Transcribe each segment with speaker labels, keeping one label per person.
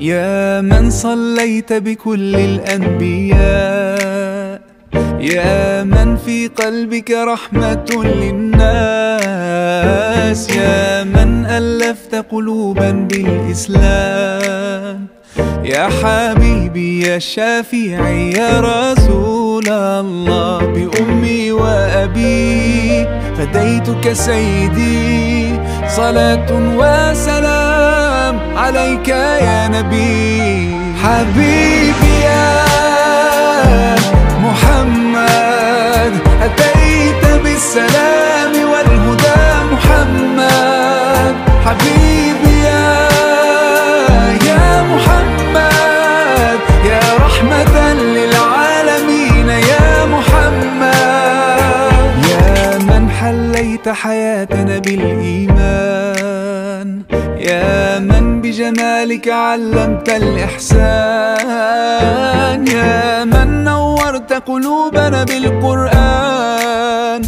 Speaker 1: يا من صليت بكل الأنبياء، يا من في قلبك رحمة للناس، يا من ألفت قلوبا بالإسلام، يا حبيبي يا شافعي يا رسول الله، بأمي وأبي فديتك سيدي، صلاة وسلام عليك يا نبي. حبيبي يا محمد أتيت بالسلام والهدى محمد، حبيبي يا محمد يا رحمة للعالمين يا محمد، يا من حليت حياتنا بالإيمان، يا من بجمالك علمت الإحسان، يا من نورت قلوبنا بالقرآن،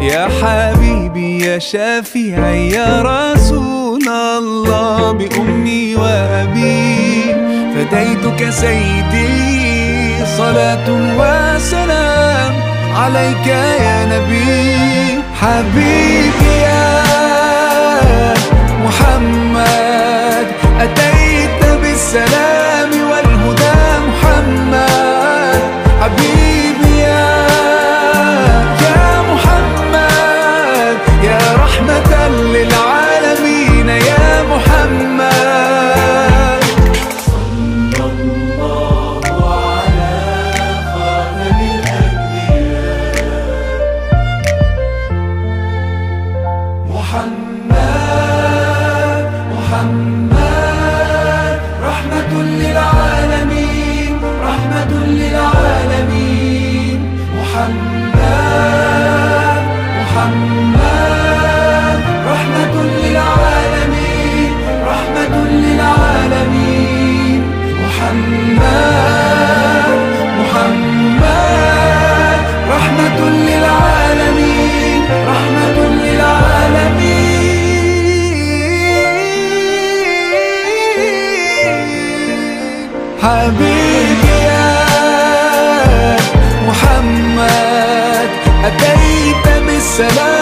Speaker 1: يا حبيبي يا شافعي يا رسول الله، بأمي وأبي فديتك سيدي، صلاة وسلام عليك يا نبي. حبيبي يا محمد أتيت بالسلام والهدى محمد، حبيبي يا محمد يا رحمة للعالمين يا محمد. صلى الله على خاتم الأنبياء محمد، محمد رحمة للعالمين، رحمة للعالمين، محمد، محمد رحمة للعالمين، رحمة للعالمين، محمد، محمد رحمة للعالمين، رحمة للعالمين. حبيبي يا محمد أتيت بالسلام